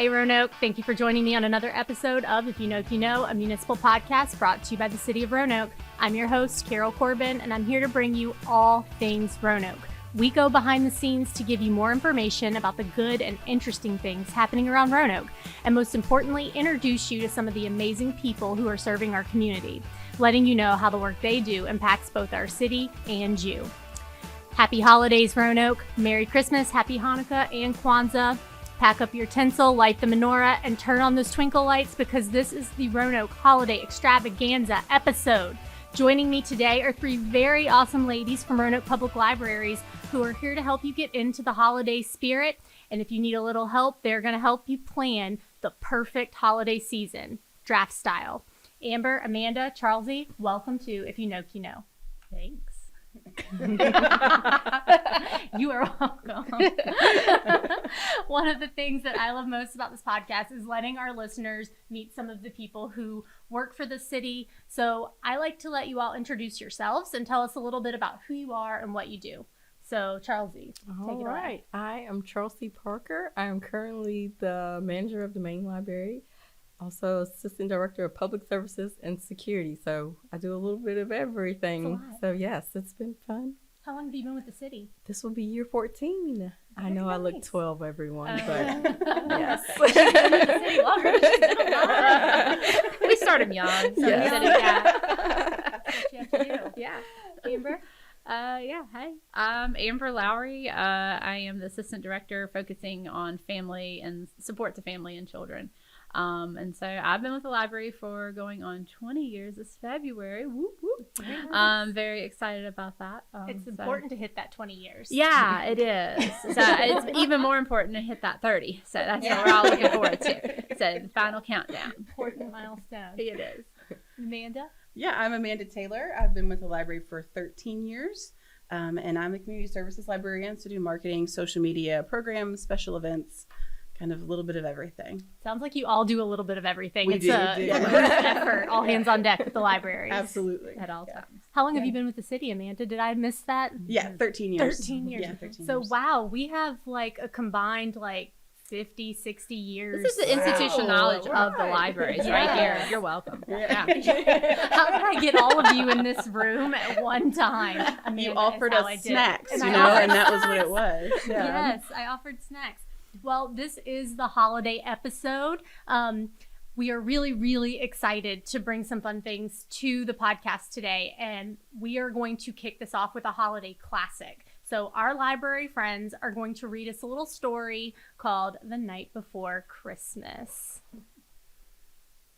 Hey Roanoke, thank you for joining me on another episode of If You Noke You Know, a municipal podcast brought to you by the City of Roanoke. I'm your host, Carol Corbin, and I'm here to bring you all things Roanoke. We go behind the scenes to give you more information about the good and interesting things happening around Roanoke, and most importantly, introduce you to some of the amazing people who are serving our community, letting you know how the work they do impacts both our city and you. Happy holidays, Roanoke. Merry Christmas, Happy Hanukkah, and Kwanzaa. Pack up your tinsel, light the menorah, and turn on those twinkle lights because this is the Roanoke Holiday Extravaganza episode. Joining me today are three very awesome ladies from Roanoke Public Libraries who are here to help you get into the holiday spirit. And if you need a little help, they're going to help you plan the perfect holiday season, draft style. Amber, Amanda, Charlsie, welcome to If You Noke You Know. Thanks. You are welcome. One of the things that I love most about this podcast is letting our listeners meet some of the people who work for the city. So I like to let you all introduce yourselves and tell us a little bit about who you are and what you do. So Charlsie, take it away. All right. I am Charlsie Parker. I am currently the manager of the main library, also assistant director of public services and security. So I do a little bit of everything. So yes, it's been fun. How long have you been with the city? This will be year 14. I know nice. I look 12, everyone, but yes. We started young. So That's what you have to do. Yeah. Amber? Hi. I'm Amber Lowery. I am the assistant director focusing on family and support to family and children. And so I've been with the library for going on 20 years this February. Whoop, whoop. I'm very excited about that. It's important to hit that 20 years. Yeah, it is. So it's even more important to hit that 30. So that's what we're all looking forward to. So the final countdown. Important milestone. It is. Amanda? Yeah, I'm Amanda Taylor. I've been with the library for 13 years, and I'm the community services librarian, so do marketing, social media, programs, special events, kind of a little bit of everything. Sounds like you all do a little bit of everything. We It's do. a effort, all hands on deck with the libraries. Absolutely. At all times. How long have you been with the city, Amanda? Did I miss that? Yeah, 13 years. 13 years. Yeah, 13 So, years. wow, we have like a combined 50, 60 years. This is the institutional knowledge of the libraries right here. Yes. You're welcome. Yeah. How did I get all of you in this room at one time? Amanda, You offered is how I us did. snacks, And you I know, offered and that was what it was. Yeah. Yes, I offered snacks. Well, this is the holiday episode. We are really, really excited to bring some fun things to the podcast today, and we are going to kick this off with a holiday classic. So our library friends are going to read us a little story called The Night Before Christmas.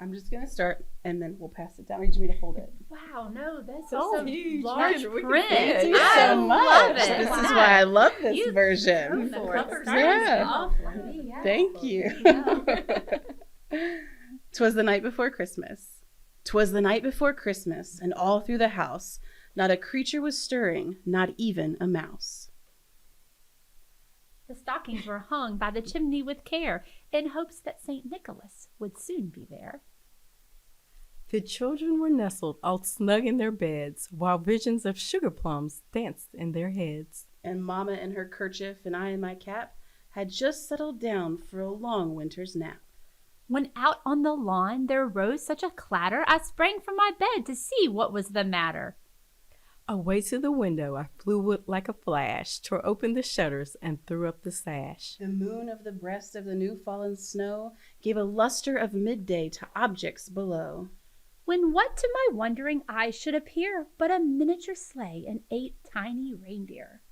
I'm just going to start, and then we'll pass it down. I need me to hold it. Wow, no, that's So some huge. large We can print. see it. Thank you I so much. love it. This is Wow. why I love this You version. The cover Yeah. off. Yeah. Thank you. 'Twas the night before Christmas. 'Twas the night before Christmas, and all through the house, not a creature was stirring, not even a mouse. The stockings were hung by the chimney with care, in hopes that St. Nicholas would soon be there. The children were nestled all snug in their beds, while visions of sugar plums danced in their heads. And Mama in her kerchief and I in my cap had just settled down for a long winter's nap. When out on the lawn there rose such a clatter, I sprang from my bed to see what was the matter. Away to the window I flew like a flash, tore open the shutters and threw up the sash. The moon of the breast of the new fallen snow gave a luster of midday to objects below. When what to my wondering eyes should appear but a miniature sleigh and 8 tiny reindeer.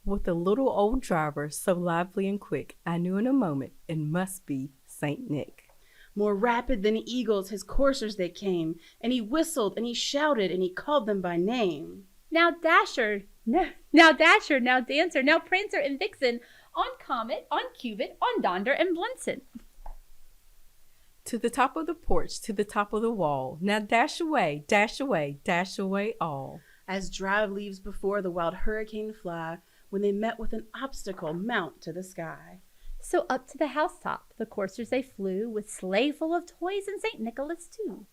With a little old driver so lively and quick, I knew in a moment it must be Saint Nick. More rapid than eagles his coursers they came, and he whistled and he shouted and he called them by name. Now Dasher, now Dasher, now Dancer, now Prancer and Vixen, on Comet, on Cubit, on Donder and Blitzen. To the top of the porch, to the top of the wall, now dash away, dash away, dash away all. As dry leaves before the wild hurricane fly, when they met with an obstacle mount to the sky. So up to the housetop the coursers they flew, with sleigh full of toys and St. Nicholas too.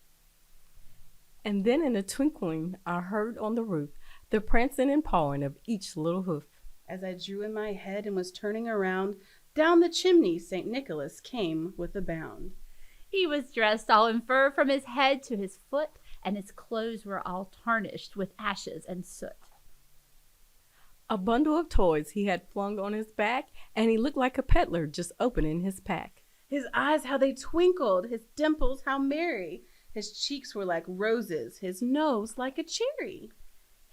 And then in a twinkling I heard on the roof the prancing and pawing of each little hoof. As I drew in my head and was turning around, Down the chimney St. Nicholas came with a bound. He was dressed all in fur from his head to his foot, and his clothes were all tarnished with ashes and soot. A bundle of toys he had flung on his back, and he looked like a peddler just opening his pack. His eyes, how they twinkled, his dimples, how merry. His cheeks were like roses, his nose like a cherry.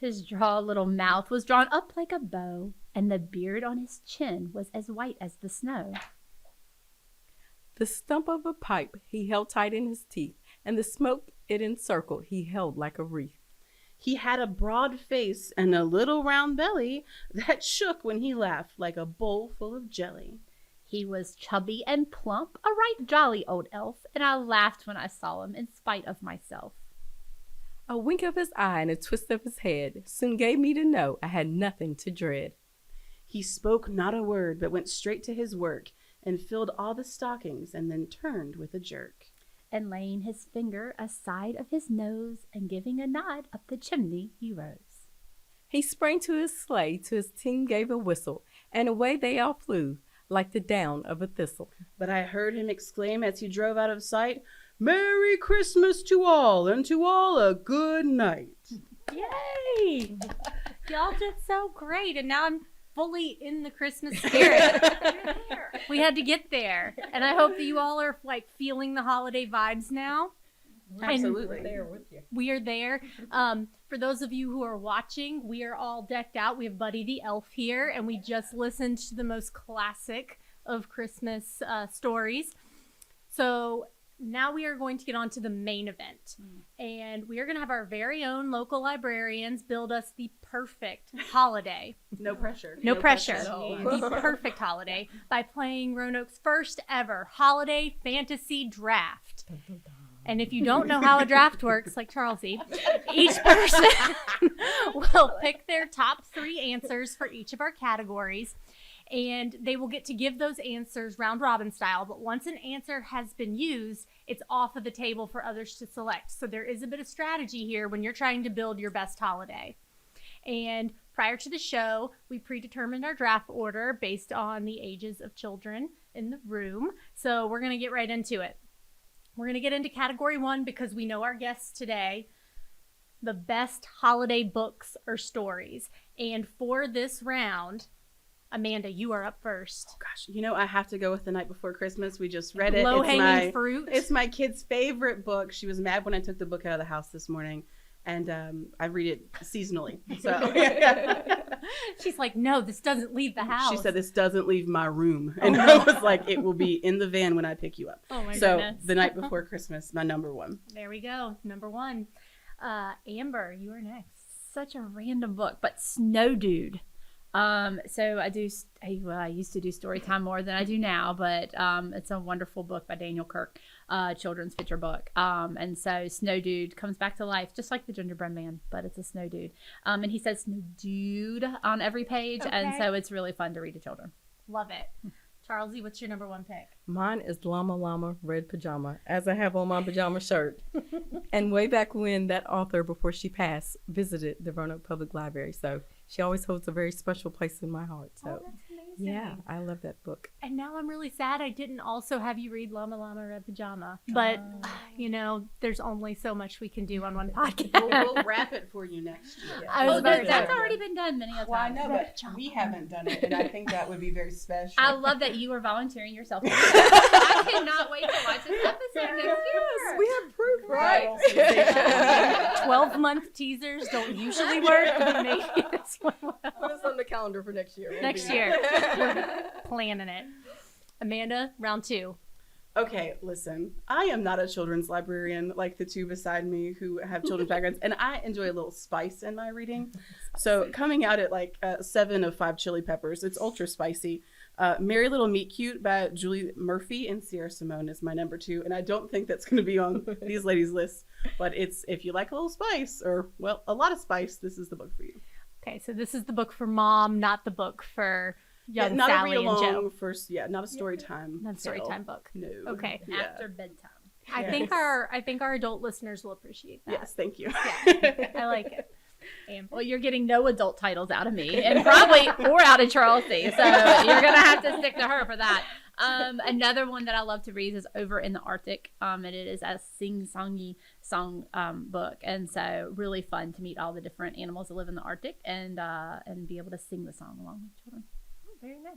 His droll little mouth was drawn up like a bow, and the beard on his chin was as white as the snow. The stump of a pipe he held tight in his teeth, and the smoke it encircled he held like a wreath. He had a broad face and a little round belly that shook when he laughed like a bowl full of jelly. He was chubby and plump, a right jolly old elf, and I laughed when I saw him in spite of myself. A wink of his eye and a twist of his head soon gave me to know I had nothing to dread. He spoke not a word, but went straight to his work and filled all the stockings and then turned with a jerk. And laying his finger aside of his nose and giving a nod up the chimney, he rose. He sprang to his sleigh, to his team gave a whistle, and away they all flew like the down of a thistle. But I heard him exclaim as he drove out of sight, "Merry Christmas to all, and to all a good night." Yay! Y'all did so great, and now I'm fully in the Christmas spirit. We had to get there, and I hope that you all are like feeling the holiday vibes now. Absolutely. And there with you. We are there. For those of you who are watching, we are all decked out. We have Buddy the Elf here, and we just listened to the most classic of Christmas stories. So now we are going to get on to the main event. And we are going to have our very own local librarians build us the perfect holiday. No pressure. No pressure. at all. The perfect holiday by playing Roanoke's first ever holiday fantasy draft. And if you don't know how a draft works, like Charlsie, each person will pick their top 3 answers for each of our categories. And they will get to give those answers round robin style. But once an answer has been used, it's off of the table for others to select. So there is a bit of strategy here when you're trying to build your best holiday. And prior to the show, we predetermined our draft order based on the ages of children in the room. So we're going to get right into it. We're going to get into category 1 because we know our guests today, the best holiday books or stories. And for this round, Amanda, you are up first. Oh gosh, I have to go with The Night Before Christmas. We just read it. Low-hanging fruit. It's my kid's favorite book. She was mad when I took the book out of the house this morning. And I read it seasonally. So she's like, no, this doesn't leave the house. She said, this doesn't leave my room. And I was like, it will be in the van when I pick you up. Oh my goodness. The Night Before Christmas, my number 1. There we go. Number 1. Amber, you are next. Such a random book, but Snow Dude. So I used to do story time more than I do now, but it's a wonderful book by Daniel Kirk, children's picture book. And so Snow Dude comes back to life, just like the Gingerbread Man, but it's a snow dude. And he says Snow Dude on every page, and so it's really fun to read to children. Love it. Charlsie, what's your number 1 pick? Mine is Llama Llama Red Pajama, as I have on my pajama shirt. And way back when that author, before she passed, visited the Roanoke Public Library. So she always holds a very special place in my heart. So that's amazing. yeah, I love that book. And now I'm really sad I didn't also have you read Llama Llama Red Pajama. But, there's only so much we can do on one podcast. We'll wrap it for you next year. That's already been done many a time. Well, I know, but we haven't done it, and I think that would be very special. I love that you are volunteering yourself. I cannot wait to watch this episode next year. We have proof, right? 12-month teasers don't usually work, but maybe this one will. Put us on the calendar for next year. Next year. We're planning it. Amanda, round 2. Okay, listen, I am not a children's librarian like the 2 beside me who have children's backgrounds, and I enjoy a little spice in my reading. So coming out at like 7 of 5 chili peppers, it's ultra spicy. Merry Little Meet Cute by Julie Murphy and Sierra Simone is my number 2, and I don't think that's going to be on these ladies' lists, but it's, if you like a little spice, or, well, a lot of spice, this is the book for you. Okay, so this is the book for mom, not the book for young not Sally a and Joe. Not a story time. Not a story time book. No. Okay. After bedtime. I think our adult listeners will appreciate that. Yes, thank you. Yeah, I like it. Well, you're getting no adult titles out of me, and probably more out of Charlsie. So you're gonna have to stick to her for that. Another one that I love to read is Over in the Arctic, and it is a sing-songy song book, and so really fun to meet all the different animals that live in the Arctic and be able to sing the song along with children. Oh, very nice.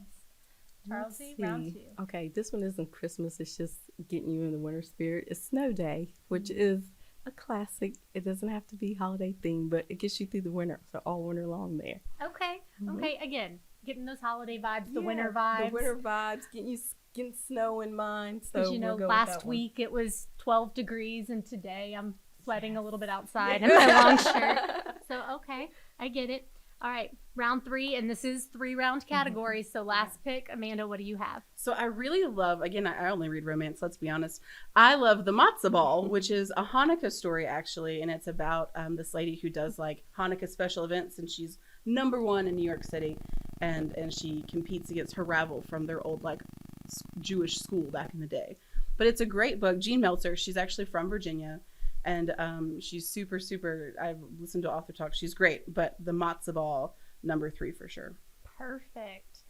Let's Charlsie, see. round 2. Okay, this one isn't Christmas. It's just getting you in the winter spirit. It's Snow Day, which is a classic. It doesn't have to be holiday themed, but it gets you through the winter. So all winter long there. Okay. Mhm. Okay. Again, getting those holiday vibes, the Yeah, winter vibes. The winter vibes, getting snow in mind. So You know, we'll go with last that one. week it was 12 degrees, and today I'm sweating a little bit outside in my long shirt. So, okay, I get it. All right, round 3, and this is 3-round categories. So, last pick, Amanda, what do you have? So I really love, again, I only read romance, let's be honest. I love The Matzah Ball, which is a Hanukkah story, actually. And it's about this lady who does like Hanukkah special events. And she's #1 in New York City. And she competes against her rival from their old like Jewish school back in the day. But it's a great book. Jean Meltzer, she's actually from Virginia. And she's super, super, I've listened to author talk. She's great. But The Matzah Ball, #3 for sure. Perfect.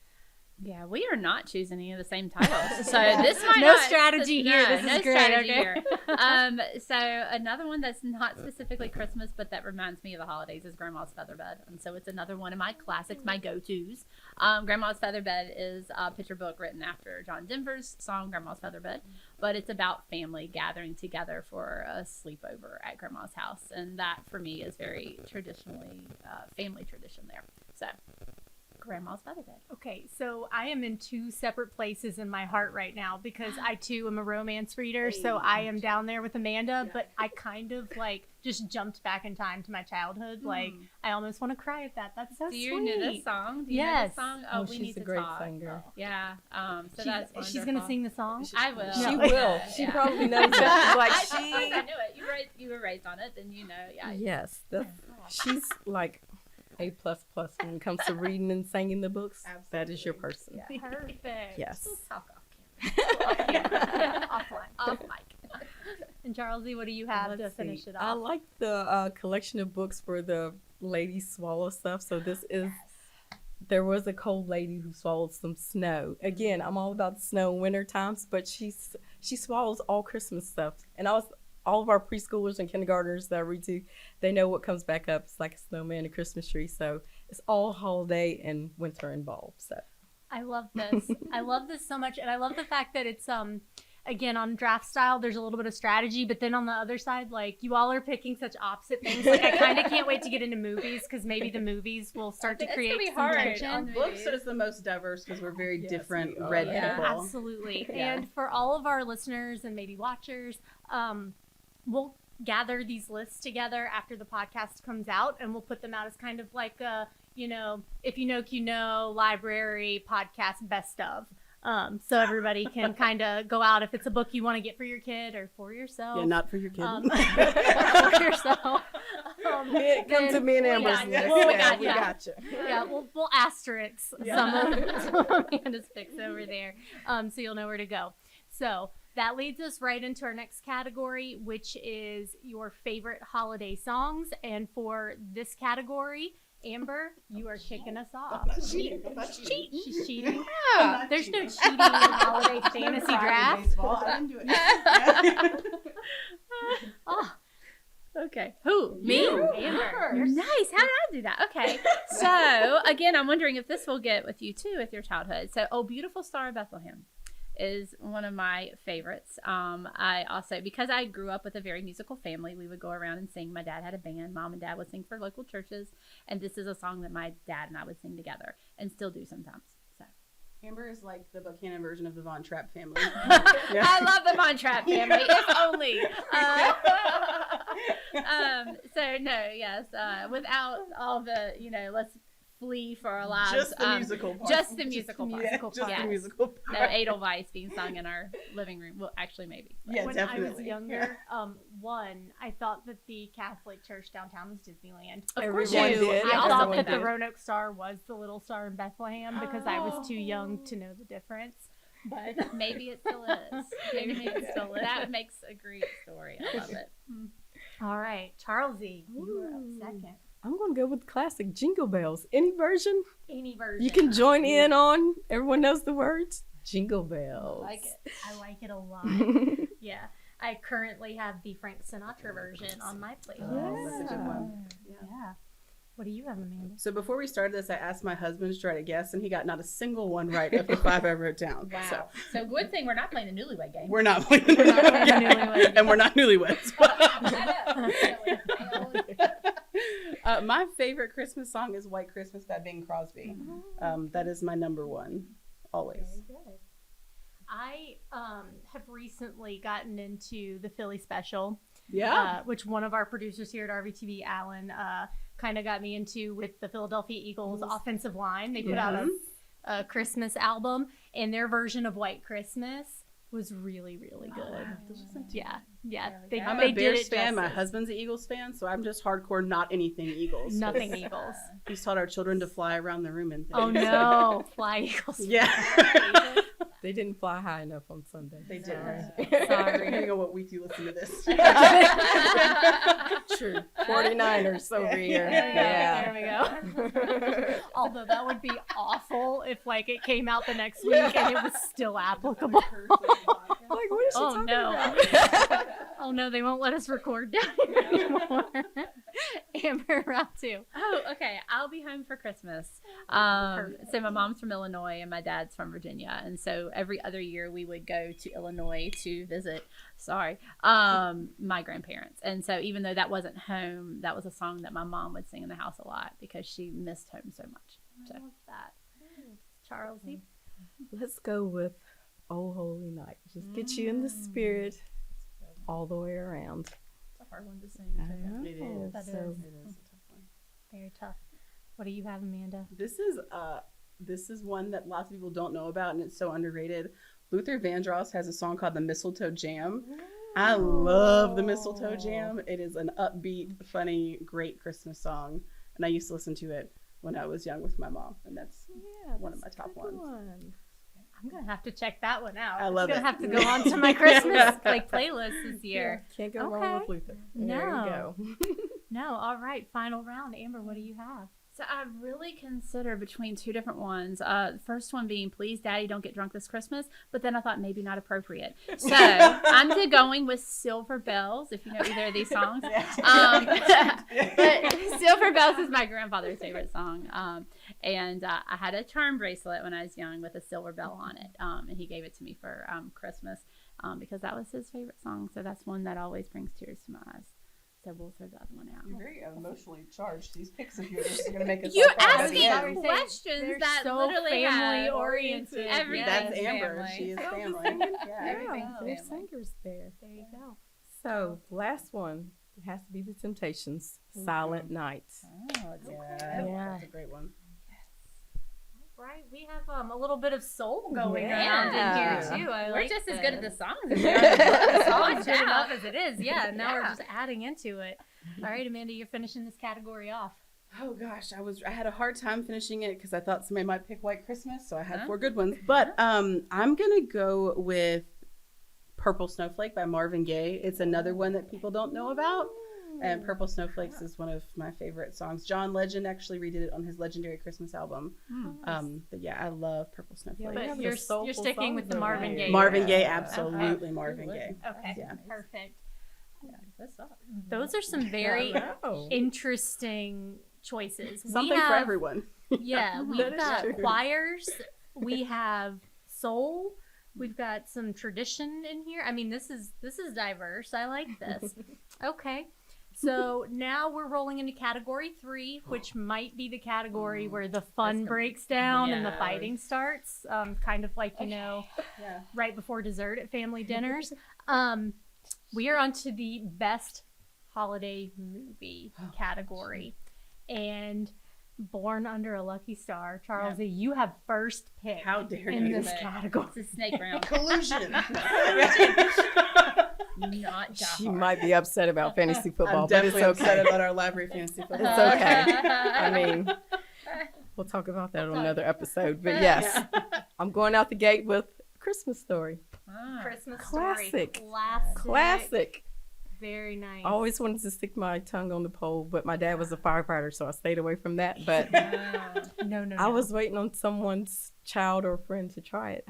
Yeah, we are not choosing any of the same titles, so this might No not, strategy here. This is great, strategy okay. here. So another one that's not specifically Christmas, but that reminds me of the holidays is Grandma's Featherbed, and so it's another one of my classics, my go-tos. Grandma's Featherbed is a picture book written after John Denver's song Grandma's Featherbed, but it's about family gathering together for a sleepover at Grandma's house, and that for me is very traditionally family tradition there. So. Grandma's Featherbed. Okay, so I am in 2 separate places in my heart right now because I too am a romance reader. So I am down there with Amanda, but I kind of like just jumped back in time to my childhood. Like I almost want to cry at that. That's so Do you sweet. know this song? Do you know Yes. this song? Oh, we she's need a to great talk. singer. Yeah. So that's wonderful. She's gonna sing the song. I will. She No. will. She probably knows that. Like Of course I knew it. You were raised on it, then you know. Yeah. Yes, she's like A++ when it comes to reading and singing the books. Absolutely. That is your person. Yeah. Perfect. Yes. We'll talk off camera. Offline. Off mic. And Charlsie, what do you have to Let's finish see. it I off? like the collection of books for the lady swallow stuff. So this is, there was a cold lady who swallowed some snow. Again, I'm all about snow winter times, but she swallows all Christmas stuff. And all of our preschoolers and kindergartners that I read to, they know what comes back up. It's like a snowman and a Christmas tree. So it's all holiday and winter involved. So I love this. I love this so much, and I love the fact that it's again on draft style. There's a little bit of strategy, but then on the other side, like you all are picking such opposite things. Like I kind of can't wait to get into movies because maybe the movies will start to It's create gonna be some hard tension. on Books is the most diverse because we're very Yes, different we are. red Yeah. people. Absolutely. Yeah. And for all of our listeners and maybe watchers, we'll gather these lists together after the podcast comes out, and we'll put them out as kind of like a, if you Noke You Know library podcast best of. So everybody can kind of go out if it's a book you want to get for your kid or for yourself. Yeah, not for your kid. For yourself. come to me and Amber's got you. list. We Yeah, got we you. got you. Yeah, we'll asterisk some of Amanda's picks over there, so you'll know where to go. So that leads us right into our next category, which is your favorite holiday songs. And for this category, Amber, you are kicking us off. cheating. She's cheating. Yeah. There's no cheating in the holiday fantasy draft. I didn't do it. Oh, Okay. Who? Me? you, Amber. You're Nice. How did I do that? Okay. So, again, I'm wondering if this will get with you, too, with your childhood. So, Oh, Beautiful Star of Bethlehem is one of my favorites. I also, because I grew up with a very musical family, we would go around and sing. My dad had a band. Mom and dad would sing for local churches. And this is a song that my dad and I would sing together and still do sometimes. So. Amber is like the Buchanan version of the Von Trapp family. I love the Von Trapp family, if only. So no, yes, without all the, let's flee for our lives. Just the musical part. Just the musical part. Yeah, just Yes. the musical part. No Edelweiss being sung in our living room. Well, actually, maybe. Yeah, when definitely. I was younger, I thought that the Catholic Church downtown was Disneyland. Of course Everyone you did. do. I All thought Everyone that the did. Roanoke Star was the little star in Bethlehem because I was too young to know the difference. But Maybe it still is. Maybe it still is. That makes a great story. I love it. all right, Charlsie, you are up second. I'm going to go with classic Jingle Bells. Any version Any version. you can join in on. Everyone knows the words. Jingle Bells. I like it a lot. Yeah. I currently have the Frank Sinatra version on my playlist. Oh, that's a good one. Yeah. What do you have, Amanda? So before we started this, I asked my husband to try to guess, and he got not a single one right of the 5 I wrote down. Wow. So good thing we're not playing the newlywed game. We're not playing the newlywed game. And we're not newlyweds. My favorite Christmas song is White Christmas by Bing Crosby. That is my number one, always. Very good. I have recently gotten into the Philly special. Yeah. Which one of our producers here at RVTV, Alan, kind of got me into with the Philadelphia Eagles offensive line. They put out a Christmas album, and their version of White Christmas was really, really good. Wow. Yeah. I'm a Bears fan. My husband's an Eagles fan, so I'm just hardcore not anything Eagles. Nothing Eagles. He's taught our children to fly around the room and things. Oh no, fly Eagles. Yeah. They didn't fly high enough on Sunday. They didn't. Sorry. Depending on what week you listen to this. True. 49ers over here. There we go. Although that would be awful if it came out the next week and it was still applicable. Like, what is she talking about? Oh no, they won't let us record down here anymore. Amber, round 2. Oh, okay. I'll be home for Christmas. So my mom's from Illinois and my dad's from Virginia. And so every other year we would go to Illinois to visit, my grandparents. And so even though that wasn't home, that was a song that my mom would sing in the house a lot because she missed home so much. So. I love that. Charlsie? Let's go with Oh Holy Night. Just get you in the spirit all the way around. It's a hard one to sing, too. It is. That It is a tough one. Very tough. What do you have, Amanda? This is one that lots of people don't know about, and it's so underrated. Luther Vandross has a song called The Mistletoe Jam. I love The Mistletoe Jam. It is an upbeat, funny, great Christmas song, and I used to listen to it when I was young with my mom, and that's one of my top ones. I'm going to have to check that one out. I love it's it. going to have to go on to my Christmas playlist this year. Can't go wrong with Luther. There you go. No, all right. Final round. Amber, what do you have? So I really consider between 2 different ones. The first one being Please Daddy Don't Get Drunk This Christmas, but then I thought maybe not appropriate. So I'm going with Silver Bells, if you know either of these songs. But Silver Bells is my grandfather's favorite song. And I had a charm bracelet when I was young with a silver bell on it. And he gave it to me for Christmas because that was his favorite song. So that's one that always brings tears to my eyes. So we'll throw the other one out. You're very emotionally charged. These picks of yours are going to make us You're all cry at the asking end. questions that so literally family have oriented. everything. That's is Amber. family. She is family. Everything's There's family. singers there. There you go. So, last one. It has to be The Temptations. Silent Night. Oh, Yeah. That's a great one. Right. We have a little bit of soul going Yeah. around in here, too. We're just as good at the songs as we The are. song's good enough as it is. Yeah. Now we're Yeah. just adding into it. All right, Amanda, you're finishing this category off. Oh gosh, I had a hard time finishing it because I thought somebody might pick White Christmas, so I had 4 good ones. But I'm gonna go with Purple Snowflake by Marvin Gaye. It's another one that people don't know about. And Purple Snowflakes is one of my favorite songs. John Legend actually redid it on his legendary Christmas album. But yeah, I love Purple Snowflake. But you're sticking with the Marvin Gaye. Marvin Gaye, absolutely Marvin Gaye. Okay, Yeah. perfect. That's up. Those are some very interesting choices. Something for everyone. Yeah, That we've is got true. choirs. We have soul. We've got some tradition in here. I mean, this is diverse. I like this. Okay. So now we're rolling into category 3, which might be the category where the fun breaks down and the fighting starts. Kind of like, right before dessert at family dinners. We are on to the best holiday movie category. And Born Under a Lucky Star, Charlsie, you have first pick How dare in you? this category. It's a snake round. Collusion. Not Die She Hard. might be upset about fantasy football, I'm but it's definitely okay. upset about our library fantasy football. It's okay. I mean, we'll talk about that on another episode. But yes, I'm going out the gate with Christmas Story. Ah. Christmas Classic. story. Classic. Classic. Very nice. I always wanted to stick my tongue on the pole, but my dad was a firefighter, so I stayed away from that. But No. I was waiting on someone's child or friend to try it.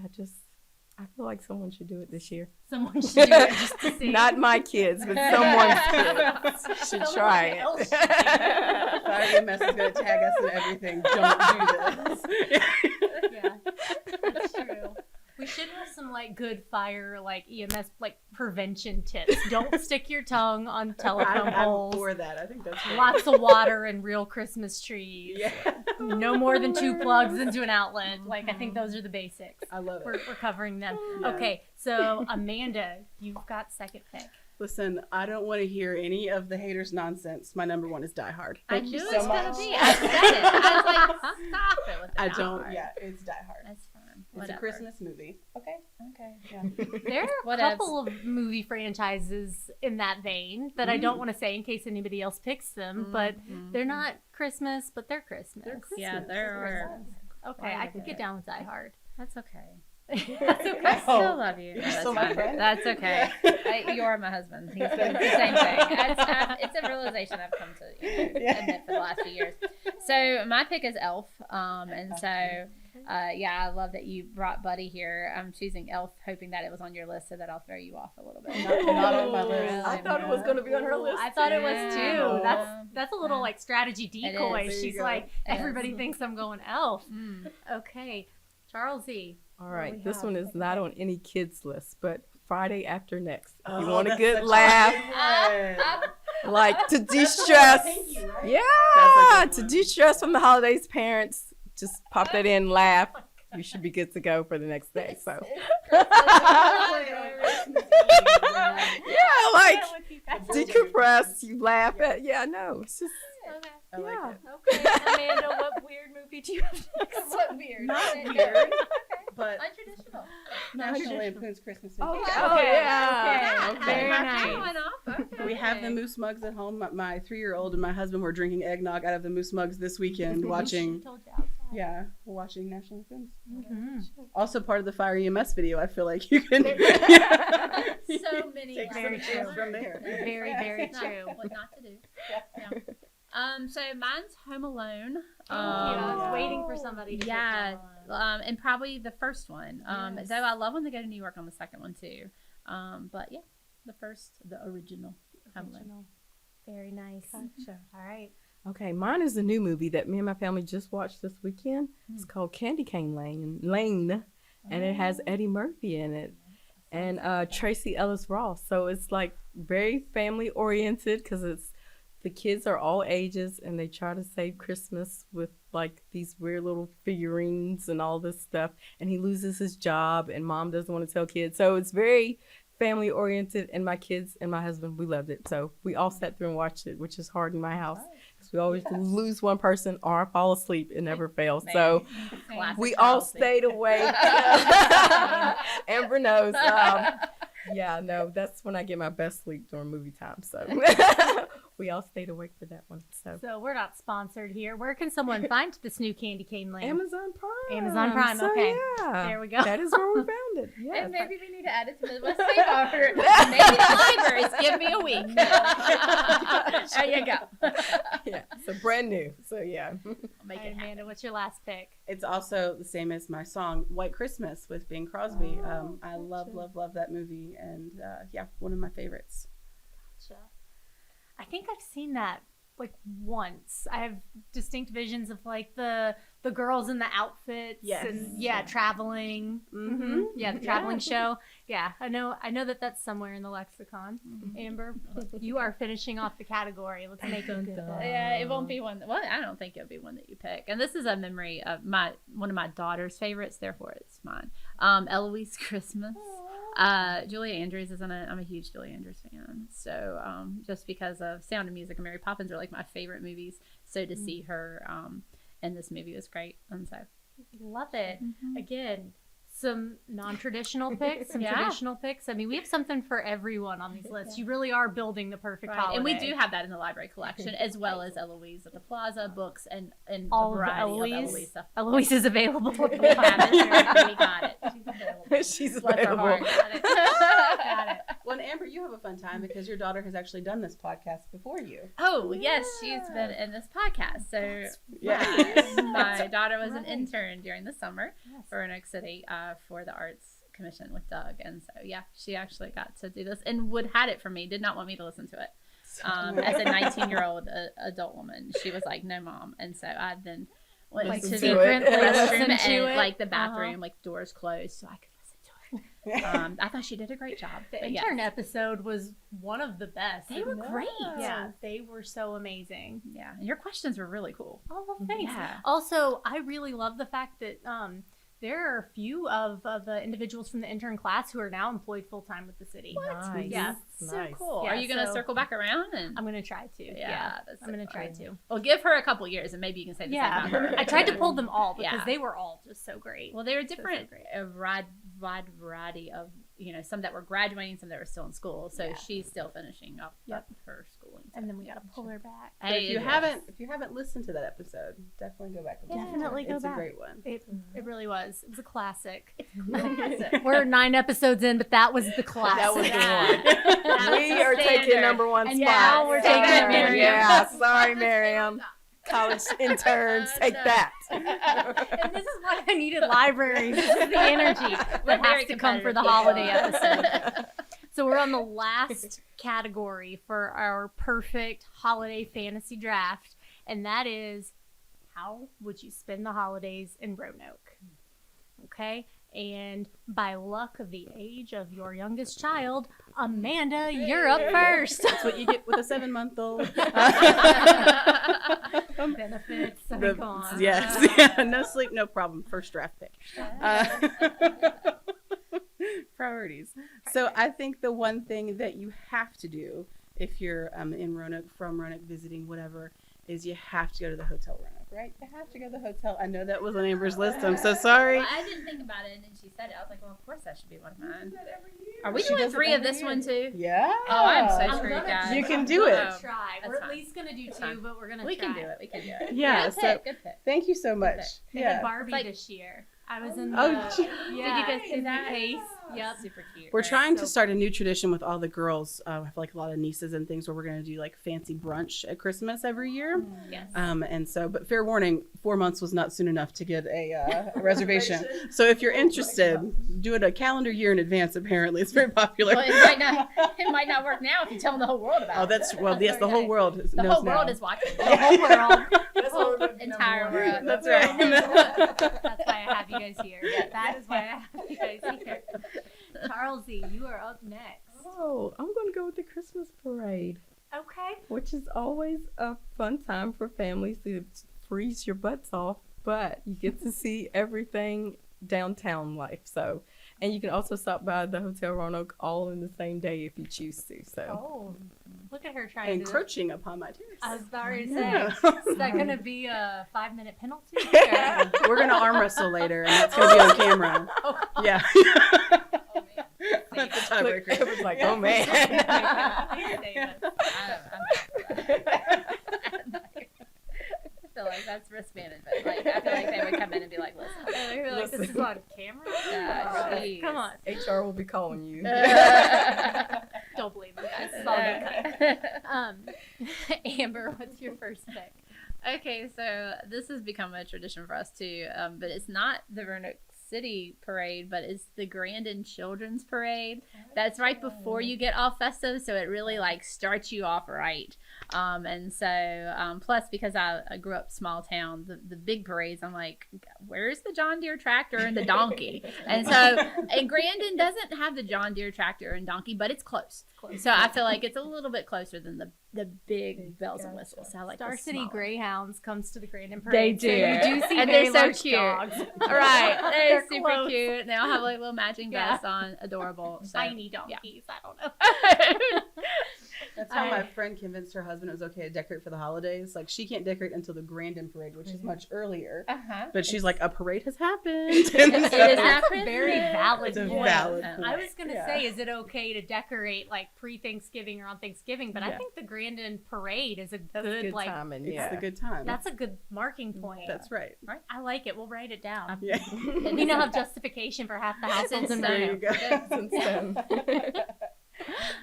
I feel like someone should do it this year. Someone should do it just to see. Not my kids, but someone's kids should try it. Fire EMS is going to tag us and everything. Don't do this. Yeah, that's true. We should have some like good fire like EMS like prevention tips. Don't stick your tongue on telephone I'm poles. for that. I think that's great. Lots of water and real Christmas trees. Yeah. No more than 2 plugs into an outlet. Like I think those are the basics. I love it. We're covering them. Yeah. Okay, so Amanda, you've got second pick. Listen, I don't want to hear any of the haters' nonsense. My number one is Die Hard. I Thank knew you it so was much. gonna be. I said it. I was like, stop it with the I Die don't. Hard. Yeah, it's Die Hard. That's fine. It's Whatever. a Christmas movie. Okay. Okay. Yeah. There are a Whatevs. couple of movie franchises in that vein that I don't want to say in case anybody else picks them, but they're not Christmas, but they're Christmas. They're Christmas. Yeah, there are. Okay, I could get down with Die Hard. That's okay. That's okay. I still love you. No, that's still my fine. friend? That's okay. You are my husband. He's been the same thing. It's a realization I've come to admit for the last few years. So my pick is Elf. And so, I love that you brought Buddy here. I'm choosing Elf, hoping that it was on your list so that I'll throw you off a little bit. Not on my list. I thought it was going to be on her list. I thought it was too. Yeah. That's a little like strategy decoy. is. There you She's go. like, It is. everybody thinks I'm going Elf. Mm. Okay, Charlsie. All we right, this have one is not on any kids' list, but Friday After Next. If you Oh, want a that's good such laugh, favorite. like to de-stress. Thank you, right? Yeah, That's a to good one. de-stress from the holidays, parents, just pop that in, laugh. You should be good to go for the next day. So, yeah, like decompress, you laugh at. Yeah, no, it's just Okay. I like yeah. it. Okay, Amanda, what weird movie do you have next? What weird. Not Okay. weird, but Untraditional. National Lampoon's Christmas Oh, Vacation. yeah. Okay. Very That nice. went off. Okay. We have the moose mugs at home. My 3-year-old and my husband were drinking eggnog out of the moose mugs this weekend, watching. Told you outside. Yeah, we're watching National Lampoon's. Mhm. Also part of the Fire EMS video. I feel like you can. So many Take some Very lessons true. tips from there. Very, very Not- true. What not to do. Yeah. So mine's Home Alone. I was waiting for somebody to Yeah, pick one. and probably the first one. Yes. Though I love when they go to New York on the second one too. But yeah, the original Home Alone. Original. Very nice. Gotcha. All right. Okay, mine is a new movie that me and my family just watched this weekend. It's called Candy Cane Lane, and it has Eddie Murphy in it and Tracy Ellis Ross. So it's like very family oriented because the kids are all ages and they try to save Christmas with like these weird little figurines and all this stuff. And he loses his job and mom doesn't want to tell kids. So it's very family oriented, and my kids and my husband, we loved it. So we all sat through and watched it, which is hard in my house because we always lose one person or I fall asleep. It never fails. So Classic we all Charlsie. stayed awake. Amber knows. Yeah, no, that's when I get my best sleep during movie time. So we all stayed awake for that one. So So we're not sponsored here. Where can someone find this new Candy Cane Lane? Amazon Prime. Amazon Prime, So, okay. Yeah, There we go. That is where we found it. Yes. And maybe we need to add it to the West State offer. Maybe the libraries give me a week. There you go. Yeah, so brand new. So yeah. I'll All make right, it happen. Amanda, what's your last pick? It's also the same as my song "White Christmas" with Bing Crosby. I love that movie, and one of my favorites. Gotcha. I think I've seen that like once. I have distinct visions of like the girls in the outfits Yes. and traveling. Mm-hmm. Yeah, the traveling show. Yeah, I know that that's somewhere in the lexicon. Amber, you are finishing off the category. Let's make it good. Yeah, it won't be one. Well, I don't think it'll be one that you pick. And this is a memory of one of my daughter's favorites. Therefore, it's mine. Eloise Christmas. Julia Andrews is in it. I'm a huge Julia Andrews fan. So just because of Sound of Music and Mary Poppins are like my favorite movies. So to see her in this movie was great. And so Love it. Again, some non-traditional picks, some Yeah. traditional picks. I mean, we have something for everyone on these lists. You really are building the perfect holiday. And we do have that in the library collection, as well as Eloise at the Plaza, books, and all a of variety of Eloise. Eloise stuff. Eloise is available. We have it. We got it. She's available. She's Bless her available. heart. Got it. Well, and Amber, you have a fun time because your daughter has actually done this podcast before you. Oh, yes, she's been in this podcast. So, Yes. my daughter was an Right. intern during the summer Yes. for Roanoke City for the Arts Commission with Doug. And so, yeah, she actually got to do this and had it for me, did not want me to listen to it. As a 19-year-old adult woman, she was like, no, Mom. And so I then went Listen to to the it. restroom Listen to and it. like the bathroom, like doors closed, so I could listen to it. I thought she did a great job. The But yes. intern episode was one of the best. They were great. Yeah, they were so amazing. Yeah, and your questions were really cool. Oh, well, thanks. Yeah. Also, I really love the fact that there are a few of the individuals from the intern class who are now employed full-time with the city. Nice. Yeah. So Nice. cool. Yeah, Are you going to so- circle back around? And I'm going to try to. Yeah, that's I'm going to so try fun. to. Well, give her a couple years, and maybe you can say the Yeah. same number. I tried to pull them all because Yeah. they were all just so great. Well, they were So different, great. a wide variety of, some that were graduating, some that were still in school. So Yeah. she's still finishing up her schooling. And then we got to pull her back. But if you haven't listened to that episode, definitely go back and listen. Definitely to it. go It's back. a great one. It really was. It was a classic. Classic. We're 9 episodes in, but that was the classic. That was the That one. was We the are taking standard. number one And spot. now we're taking Sorry. it, Miriam. Yeah, sorry, Miriam. College interns, take No. that. And this is why I needed libraries. This is the energy that Very has to come for the competitive. holiday episode. So we're on the last category for our perfect holiday fantasy draft, and that is, how would you spend the holidays in Roanoke? Okay? And by luck of the age of your youngest child, Amanda, you're up first. That's what you get with a 7-month-old. Benefits, The- icons. yes, yeah, no sleep, no problem. First draft pick. Priorities. So I think the one thing that you have to do if you're in Roanoke, from Roanoke, visiting, whatever, is you have to go to the Hotel Roanoke, right? You have to go to the hotel. I know that was on Amber's list. I'm so sorry. Well, I didn't think about it, and then she said it. I was like, well, of course that should be one of mine. Are we She doing does it 3 of every this year. one too? Yeah. Oh, I'm so I'm screwed, gonna guys. You can do it. Oh, Try. that's We're at fine. least gonna do That's 2, fine. but we're gonna We try. can do it. We can do it. Yeah, Good so- pick. Good pick. Thank you so much. They Yeah. had Barbie Like- this year. I was in Oh, the gee. yeah, Did you guys see in the that? case. Yep. Super cute. We're right? trying So- to start a new tradition with all the girls. I have like a lot of nieces and things where we're going to do like fancy brunch at Christmas every year. Yes. And so, but fair warning, 4 months was not soon enough to get a reservation. So if you're interested, do it a calendar year in advance. Apparently, it's very popular. Well, it might not work now if you tell the whole world about it. Oh, that's well. Yes, the whole world knows The whole now. world is watching. The whole world. That's what we're Entire number one. world. That's right. That's why I have you guys here. That is why I have you guys here. Charlsie, you are up next. Oh, I'm going to go with the Christmas parade, Okay. which is always a fun time for families to freeze your butts off, but you get to see everything downtown life. So, and you can also stop by the Hotel Roanoke all in the same day if you choose to. So, Oh, look at her trying to. Encroaching upon my terrace. I was about to say, Yeah. is that going to be a 5-minute penalty? We're gonna arm wrestle later, and it's gonna be on camera. Yeah. That's a tiebreaker. it was like, oh man. I feel like that's risk management. Like, I feel like they would come in and be like, listen. They were like, this is on camera? Yeah, Oh, jeez. come on. HR will be calling you. Don't believe them, guys. It's all good. Amber, what's your first pick? Okay, so this has become a tradition for us too, but it's not the Roanoke City Parade, but it's the Grandin Children's Parade. That's right before you get all festive, so it really like starts you off right. And so plus because I grew up small town, the big parades, I'm like, where's the John Deere tractor and the donkey? And so and Grandin doesn't have the John Deere tractor and donkey, but it's close. So I feel like it's a little bit closer than the big bells and whistles. So I like Star the City smaller. Greyhounds comes to the Grandin They Parade. do. So you do see And very they're so large cute. dogs. Right, they're super close. cute. They all have like little matching Yeah. vests on, adorable. So, Tiny yeah. donkeys. I don't know. That's how my friend convinced her husband it was okay to decorate for the holidays. Like, she can't decorate until the Grandin Parade, which is much earlier. But she's like, a parade has happened. It is a very valid It's a point. valid point. I was going to say, is it okay to decorate like pre-Thanksgiving or on Thanksgiving? But I think the Grandin Parade is a good like, timing. It's a good time. that's a good marking point. That's right. Right? I like it. We'll write it down. Yeah. We now have justification for half the households in There you Roanoke. go.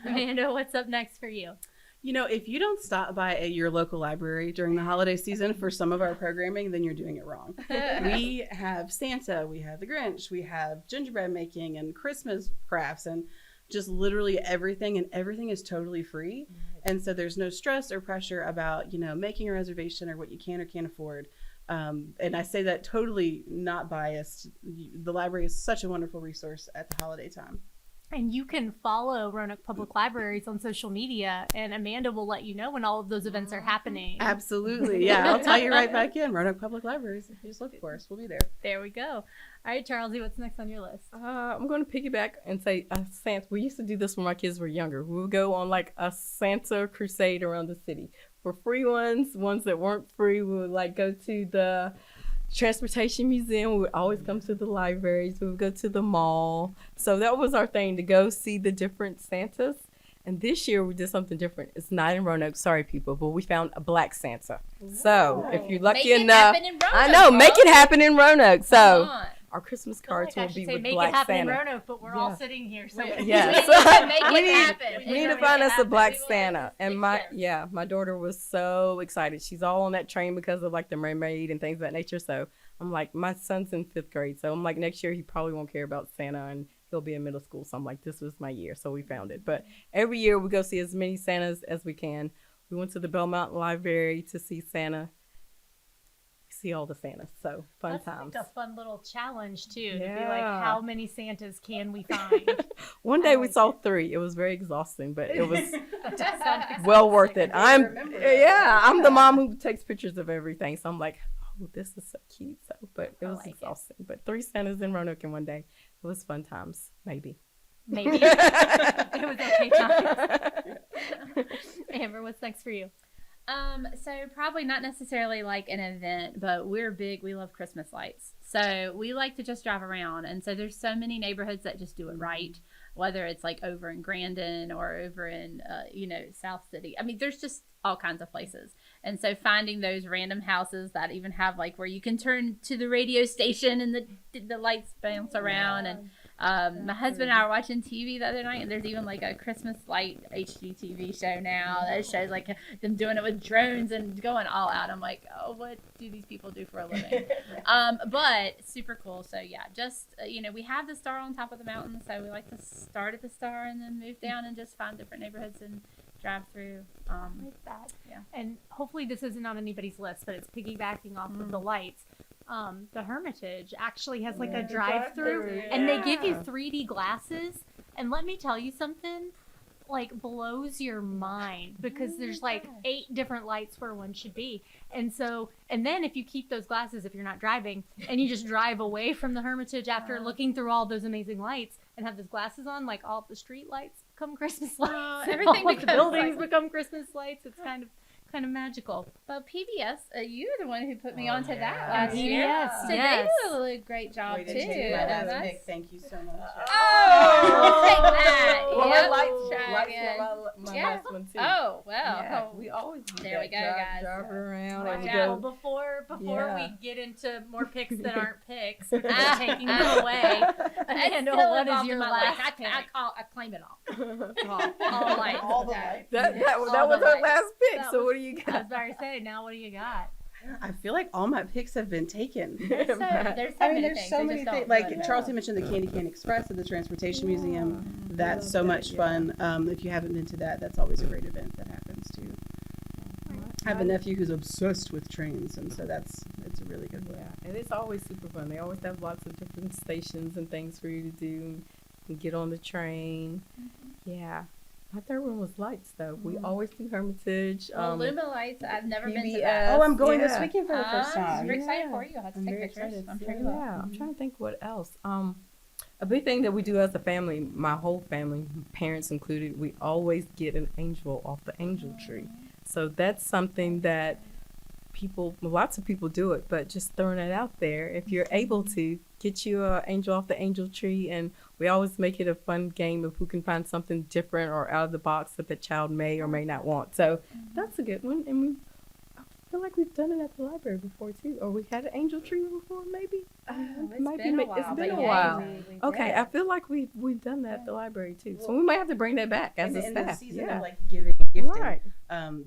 Amanda, what's up next for you? You know, if you don't stop by your local library during the holiday season for some of our programming, then you're doing it wrong. We have Santa, we have the Grinch, we have gingerbread making and Christmas crafts and just literally everything, and everything is totally free. And so there's no stress or pressure about, you know, making a reservation or what you can or can't afford. And I say that totally not biased. The library is such a wonderful resource at the holiday time. And you can follow Roanoke Public Libraries on social media, and Amanda will let you know when all of those events are happening. Absolutely. Yeah, I'll tell you right back in. Roanoke Public Libraries. If you just look for us, we'll be there. There we go. All right, Charlsie, what's next on your list? I'm going to piggyback and say Santa. We used to do this when my kids were younger. We would go on like a Santa crusade around the city. For free ones that weren't free, we would like go to the Transportation Museum. We would always come to the libraries. We would go to the mall. So that was our thing, to go see the different Santas. And this year we did something different. It's not in Roanoke, sorry people, but we found a black Santa. So if you're lucky enough, I know, make it happen in Roanoke. So our Christmas cards will be with make black it happen Santa. in Roanoke, but we're all sitting here. So Yes. We need to find us a black Santa. And my daughter was so excited. She's all on that train because of like the mermaid and things of that nature. So I'm like, my son's in 5th grade. So I'm like, next year he probably won't care about Santa and he'll be in middle school. So I'm like, this was my year. So we found it. But every year we go see as many Santas as we can. We went to the Belmont Library to see Santa. See all the Santas, so fun times. Like a fun little challenge too, to be Yeah. like, how many Santas can we find? One day we saw 3. It was very exhausting, but it was That does sound well worth it. remember that. I'm the mom who takes pictures of everything, so I'm like, oh, this is so cute. So, but it was like it. exhausting. But 3 Santas in Roanoke in one day. It was fun times, maybe. Maybe. It was okay times. Amber, what's next for you? So probably not necessarily like an event, but we're big. We love Christmas lights. So we like to just drive around. And so there's so many neighborhoods that just do it right, whether it's like over in Grandin or over in, South City. I mean, there's just all kinds of places. And so finding those random houses that even have like where you can turn to the radio station and the lights bounce around. And my husband and I were watching TV the other night, and there's even like a Christmas light HGTV show now that shows like them doing it with drones and going all out. I'm like, oh, what do these people do for a living? But super cool. So yeah, just we have the star on top of the mountain, so we like to start at the star and then move down and just find different neighborhoods and drive through. Like that. Yeah. And hopefully this isn't on anybody's list, but it's piggybacking off of the lights. The Hermitage actually has like a drive-through, and they give you 3D glasses. And let me tell you something, like blows your mind, because there's like 8 different lights where one should be. And then if you keep those glasses, if you're not driving, and you just drive away from the Hermitage after looking through all those amazing lights and have those glasses on, like all of the street lights become Christmas lights. Everything all of the becomes buildings like- become Christmas lights. It's kind of magical. But PBS, you're the one who put me onto that yeah. last year. PBS, So yes. they do a great job Wait, too. did you take my And last pick? Thank you so much. Oh, take that. Well, Yep. my lights Try again. my Yeah. last one too. Oh, well. Yeah, we always do There that. we go, drive, guys. Drive around Watch and out. go. Before Yeah. we get into more picks that aren't picks, taking them away. Amanda, Still what is involved your in my last life. pick? I claim it all. All lights. All the lights. That All was the our lights. last pick. That So was- what do you I was got? about to say, now what do you got? I feel like all my picks have been taken. There's so many there's things. so They many just things. don't Like do it. Charlsie mentioned, the Candy Cane Express at the Transportation Museum. That's so much fun. If you haven't been to that, that's always a great event that happens too. I have a nephew who's obsessed with trains, and so it's a really good one. Yeah, and it's always super fun. They always have lots of different stations and things for you to do. You can get on the train. Yeah. My third one was lights, though. We always do Hermitage. Well, Luma Lights, I've never been to PBS. that. Oh, I'm going this Yeah. weekend for the first I'm time. super excited Yeah. for you. I'll have to I'm take very pictures. excited. I'm sure you Yeah, will. I'm trying to think what else. A big thing that we do as a family, my whole family, parents included, we always get an angel off the angel tree. So that's something that lots of people do it, but just throwing it out there, if you're able to, get you an angel off the angel tree. And we always make it a fun game of who can find something different or out of the box that the child may or may not want. So that's a good one. And I feel like we've done it at the library before too, or we had an angel tree before maybe. It's been a while. We Okay, did. I feel like we've done that at the library too. So we might have to bring that back as a in staff. the season Yeah. of like giving and gifting, Right.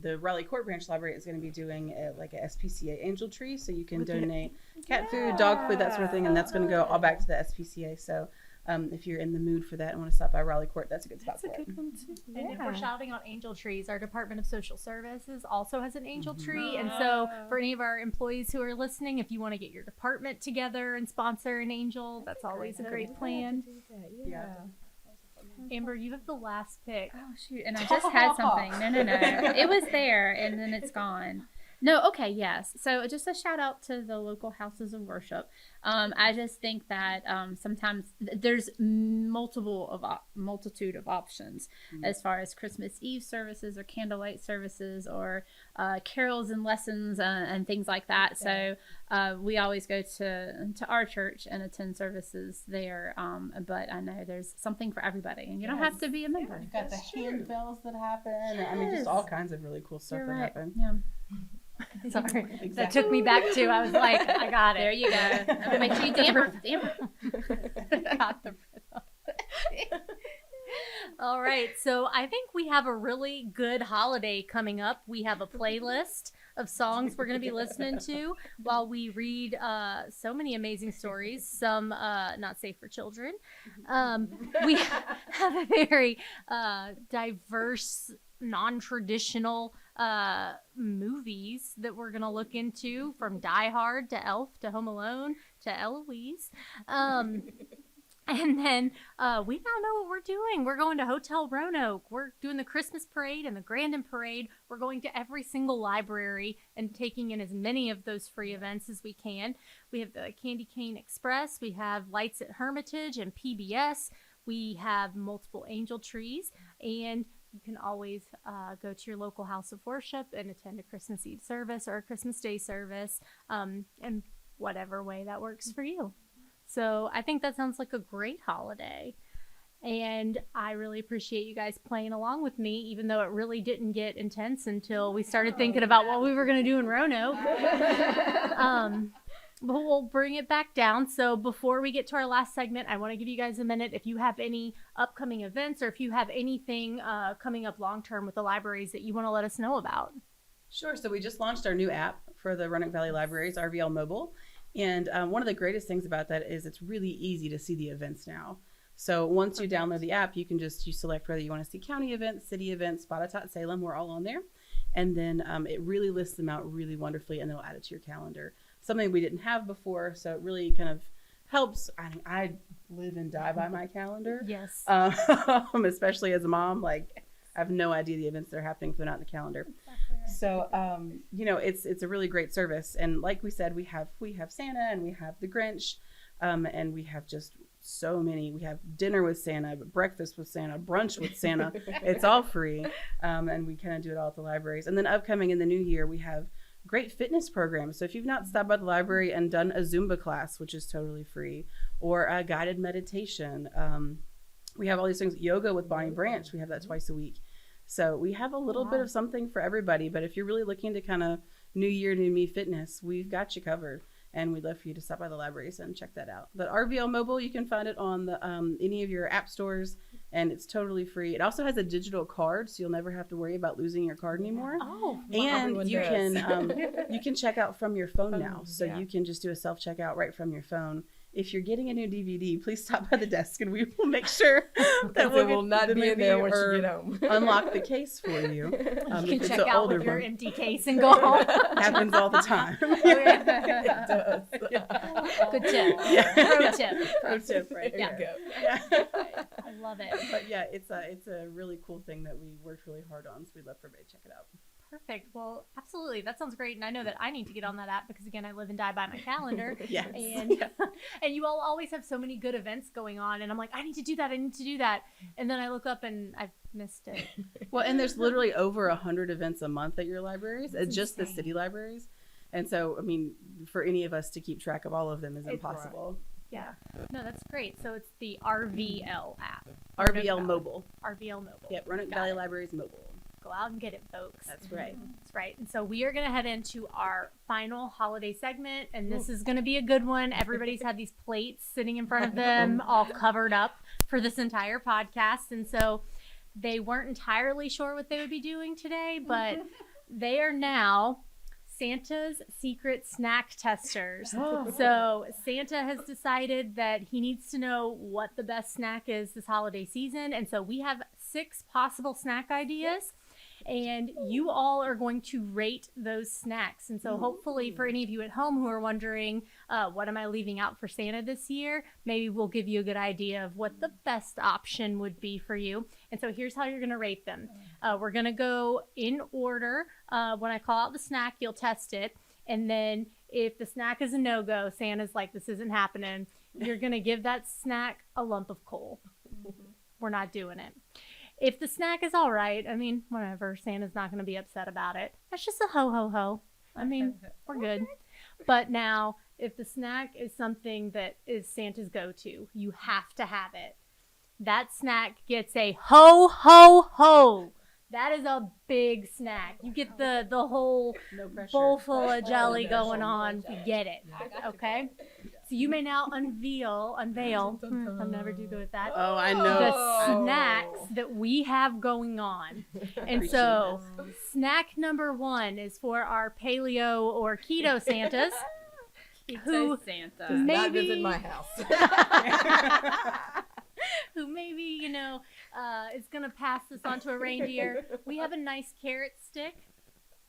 the Raleigh Court Branch Library is going to be doing like a SPCA angel tree, so you can donate cat food, dog food, that sort of thing, and that's going to go all back to the SPCA. So if you're in the mood for that and want to stop by Raleigh Court, that's a good spot That's a for it. good one too. And if we're shouting out angel trees, our Department of Social Services also has an angel tree. And so for any of our employees who are listening, if you want to get your department together and sponsor an angel, that's always a great plan. Yeah. Amber, you have the last pick. Oh shoot! And I just had something. No. It was there, and then it's gone. No, okay, yes. So just a shout out to the local houses of worship. I just think that sometimes there's multitude of options as far as Christmas Eve services or candlelight services or carols and lessons and things like that. So we always go to our church and attend services there. But I know there's something for everybody, and you don't have to be a member. You've got the hand bells that happen. I mean, just all kinds of really cool stuff You're that right. happen. Yeah. Sorry, that took me back to, I was like, I got it. There you go. I'm gonna make sure you damper. Got the rhythm. All right, so I think we have a really good holiday coming up. We have a playlist of songs we're going to be listening to while we read so many amazing stories, some not safe for children. We have a very diverse, non-traditional movies that we're going to look into, from Die Hard to Elf to Home Alone to Eloise. And then we now know what we're doing. We're going to Hotel Roanoke. We're doing the Christmas parade and the Grandin parade. We're going to every single library and taking in as many of those free events as we can. We have the Candy Cane Express. We have Lights at Hermitage and PBS. We have multiple angel trees. And you can always go to your local house of worship and attend a Christmas Eve service or a Christmas Day service, in whatever way that works for you. So I think that sounds like a great holiday. And I really appreciate you guys playing along with me, even though it really didn't get intense until we started thinking about what we were going to do in Roanoke. But we'll bring it back down. So before we get to our last segment, I want to give you guys a minute. If you have any upcoming events or if you have anything coming up long-term with the libraries that you want to let us know about. Sure. So we just launched our new app for the Roanoke Valley Libraries, RVL Mobile. And one of the greatest things about that is it's really easy to see the events now. So once you download the app, you select whether you want to see county events, city events, Botetourt, Salem, we're all on there. And then it really lists them out really wonderfully, and it'll add it to your calendar. Something we didn't have before, so it really kind of helps. I live and die by my calendar. Yes. Especially as a mom, like I have no idea the events that are happening if they're not in the calendar. Exactly right. So, it's a really great service. And like we said, we have Santa and we have the Grinch, and we have just so many. We have dinner with Santa, breakfast with Santa, brunch with Santa. It's all free, and we kind of do it all at the libraries. And then upcoming in the new year, we have great fitness programs. So if you've not stopped by the library and done a Zumba class, which is totally free, or a guided meditation, we have all these things. Yoga with Bonnie Branch, we have that twice a week. So we have a little bit of something for everybody. But if you're really looking to kind of new year, new me fitness, we've got you covered. And we'd love for you to stop by the libraries and check that out. The RVL Mobile, you can find it on the any of your app stores, and it's totally free. It also has a digital card, so you'll never have to worry about losing your card anymore. Oh, and you can check out from your phone now. So you can just do a self-checkout right from your phone. If you're getting a new DVD, please stop by the desk and we will make sure that it will not be in there once you get home. Unlock the case for you. You can check out with your empty case and go home. Happens all the time. It does. Good tip. Yeah. Pro tip. Pro tip, right? There you go. Yeah. I love it. But yeah, it's a really cool thing that we worked really hard on, so we'd love for everybody to check it out. Perfect. Well, absolutely. That sounds great. And I know that I need to get on that app because, again, I live and die by my calendar. Yes. And and you all always have so many good events going on. And I'm like, I need to do that. I need to do that. And then I look up and I've missed it. Well, and there's literally over 100 events a month at your libraries, That's just the insane. city libraries. And so, I mean, for any of us to keep track of all of them is It's impossible. Yeah. No, that's great. So it's the RVL app. RVL Mobile. RVL Mobile. Yep, Roanoke Got Valley it. Libraries Mobile. Go out and get it, folks. That's right. That's right. And so we are going to head into our final holiday segment, and this is going to be a good one. Everybody's had these plates sitting in front of them, all covered up for this entire podcast. And so they weren't entirely sure what they would be doing today, but they are now Santa's secret snack testers. So Santa has decided that he needs to know what the best snack is this holiday season. And so we have 6 possible snack ideas. And you all are going to rate those snacks. And so hopefully for any of you at home who are wondering, what am I leaving out for Santa this year? Maybe we'll give you a good idea of what the best option would be for you. And so here's how you're going to rate them. We're going to go in order. When I call out the snack, you'll test it. And then if the snack is a no-go, Santa's like, this isn't happening, you're going to give that snack a lump of coal. We're not doing it. If the snack is all right, I mean, whatever, Santa's not going to be upset about it. That's just a ho-ho-ho. I mean, we're good. But now, if the snack is something that is Santa's go-to, you have to have it. That snack gets a ho-ho-ho. That is a big snack. You get the whole No pressure. bowl full of jelly going on. You get it. Okay? So you may now unveil. I never do good with that. Oh, I know. The snacks that we have going on. And so snack number 1 is for our paleo or keto Santas. Who Santa. Does not maybe- visit my house. who maybe, is going to pass this on to a reindeer. We have a nice carrot stick.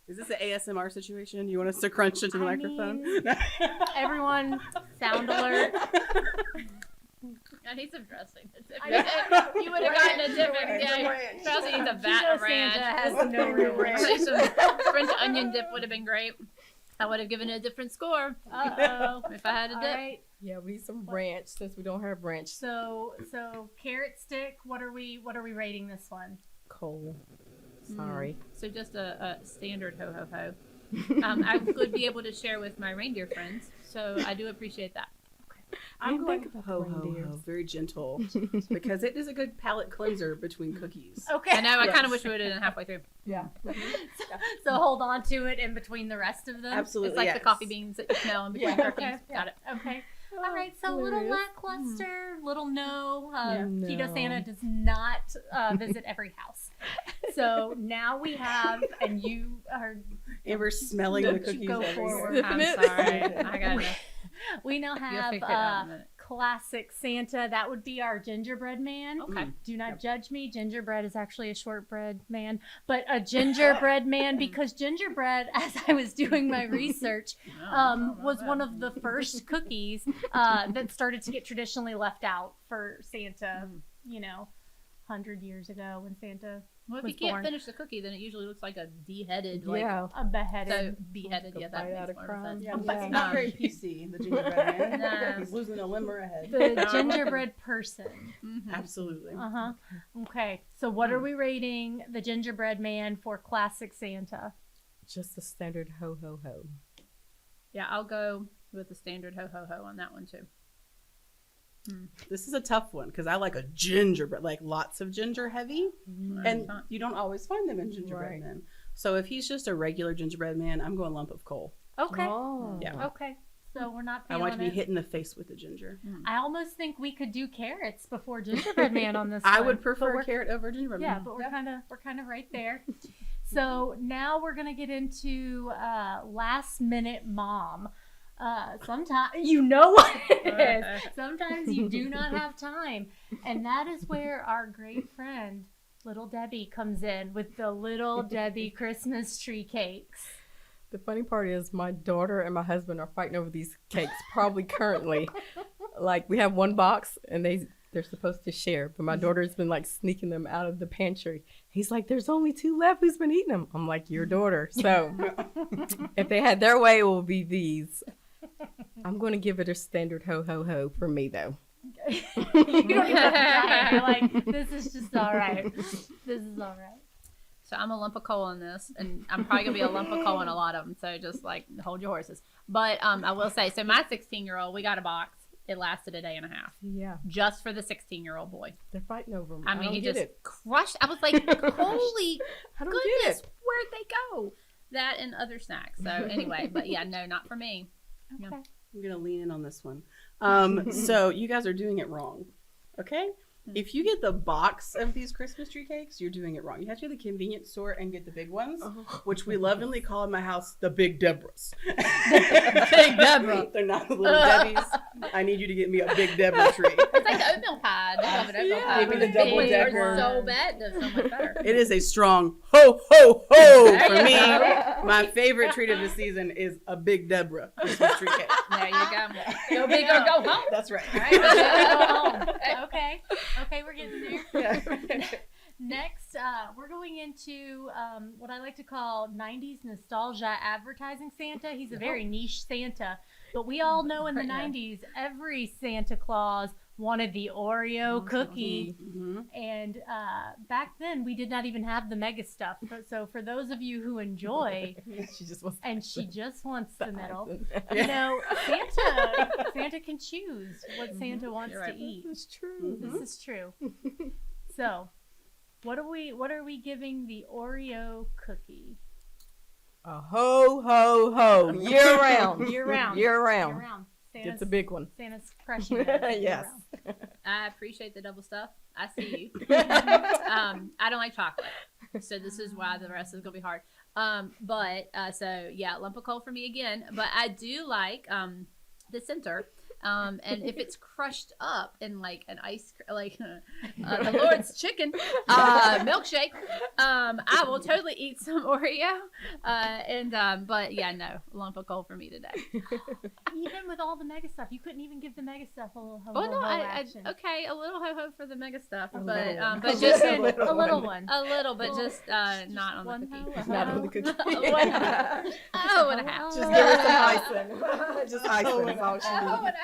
Is this an ASMR situation? You want us to crunch into the I microphone? Everyone, sound alert. I need some dressing. I You would have gotten a different ranch, day. ranch. Charlsie needs a vat Keto of ranch. Santa has no real ranch. Say some French onion dip would have been great. I would have given it a different score Uh-oh. if I had a All dip. right. Yeah, we need some ranch since we don't have ranch. So carrot stick, what are we rating this one? Coal. Sorry. So just a standard ho ho ho. I would be able to share with my reindeer friends, so I do appreciate that. I'm didn't going think about ho the ho ho, reindeers. very gentle, because it is a good palate cleanser between cookies. Okay. I know. I kind Yes. of wish we would have done halfway through. Yeah. So hold on to it in between the rest of them. Absolutely, It's like the yes. coffee beans that you smell in between Yeah. cookies. Okay. Got it. Okay. All right. So little hilarious. lackluster, little no. Yeah. Keto No. Santa does not visit every house. So now we have, and you are. Amber's smelling the cookies Go everywhere. forward. I'm Snip. sorry. I got it. We now You'll have figure it out in a minute. classic Santa. That would be our gingerbread man. Okay. Do not judge me. Gingerbread is actually a shortbread man, but a gingerbread man, because gingerbread, as I was doing my research, was one of the first cookies that started to get traditionally left out for Santa, 100 years ago when Santa Well, if was you can't born. finish the cookie, then it usually looks like a beheaded, Yeah. a beheaded. So beheaded, Like a yeah, that bite out makes of more crumb. sense. Yeah, Yeah. but it's not very PC, the gingerbread man. No. He's losing a limb or a head. the gingerbread person. Mhm. Absolutely. Uh-huh. Okay. So what are we rating the gingerbread man for classic Santa? Just a standard ho ho ho. Yeah, I'll go with the standard ho ho ho on that one too. This is a tough one because I like a gingerbread, like lots of ginger heavy, and Fine. you don't always find them in gingerbread Right. men. So if he's just a regular gingerbread man, I'm going lump of coal. Okay. Oh. Yeah. Okay. So we're not I feeling want to be it. hit in the face with the ginger. I almost think we could do carrots before gingerbread man on this I one, would but prefer we're- carrot over gingerbread Yeah, man. but we're kind of right there. So now we're gonna get into last minute mom. Sometimes you know what it is. Sometimes you do not have time, and that is where our great friend Little Debbie comes in with the Little Debbie Christmas tree cakes. The funny part is my daughter and my husband are fighting over these cakes probably currently. Like we have one box and they're supposed to share, but my daughter's been like sneaking them out of the pantry. He's like, there's only 2 left. Who's been eating them? I'm like, your daughter. So if they had their way, it will be these. I'm going to give it a standard ho ho ho for me though. You don't even have to try it. You're like, this is just all right. This is all right. So I'm a lump of coal in this, and I'm probably going to be a lump of coal in a lot of them, so just, like, hold your horses. But I will say, so my 16-year-old, we got a box. It lasted a day and a half. Yeah. Just for the 16-year-old boy. They're fighting over them. I mean, he just it. crushed. I was like, holy I don't goodness, get it. where'd they go? That and other snacks. So anyway, but yeah, no, not for me. Okay. No. I'm gonna lean in on this one. So you guys are doing it wrong. Okay? If you get the box of these Christmas tree cakes, you're doing it wrong. You have to go to the convenience store and get the big ones, which we lovingly call in my house the Big Deborahs. Big Deborah. They're not the little Debbies. I need you to get me a Big Deborah tree. It's like the oatmeal pie. They have an oatmeal pie. Give me the double Big decker. are so bad. It does so much better. It is a strong ho, ho, ho There for you me. go. My favorite treat of the season is a Big Deborah Christmas tree cake. There you go. Go big or go home. That's right. All right, go home. Okay. Okay, we're getting there. Yeah. Next, we're going into what I like to call 90s nostalgia advertising Santa. He's a very niche Santa, but we all know in the 90s, every Santa Claus wanted the Oreo cookie. Mm-hmm. And back then, we did not even have the mega stuff. So for those of you who enjoy, She just wants she just wants the middle. Yeah. You know, Santa can choose what Santa wants You're right. to eat. It's true. This is true. So, what are we giving the Oreo cookie? A ho ho ho year round. Year round. Year Year round. round. It's a big one. Santa's crushing it. Year Yes. round. I appreciate the double stuff. I see you. I don't like chocolate, so this is why the rest is gonna be hard. So yeah, lump of coal for me again. But I do like the center. And if it's crushed up in like an the Lord's chicken milkshake, I will totally eat some Oreo. But yeah, no, lump of coal for me today. Even with all the mega stuff, you couldn't even give the mega stuff a little ho Well, no, action. okay, a little ho ho for the mega stuff, A but little. but just a little one. a little, but just not on the one cookie. ho, a Not ho. on the cookie. Oh, and a half. Just give her some icing. Just icing is all she Oh, needs. and a half.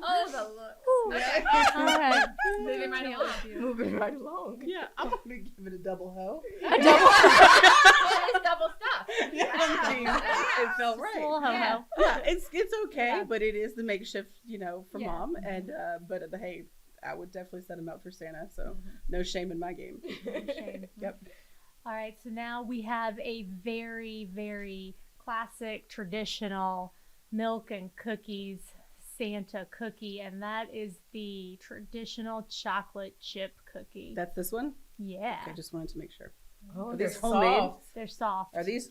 Oh, the look. Okay. All right. Moving right along. Moving right along. Yeah, I'm gonna give it a double ho. It's double stuff. Yeah, I mean, it felt Just a right. little ho Yeah. ho. Yeah, it's okay, Yeah. but it is the makeshift, for Yeah. mom. And hey, I would definitely set him up for Santa. So no shame in my game. Shame. Yep. All right, so now we have a very, very classic, traditional milk and cookies Santa cookie, and that is the traditional chocolate chip cookie. That's this one. Yeah, I just wanted to make sure. Oh, Are they're these homemade? soft. they're soft. Are these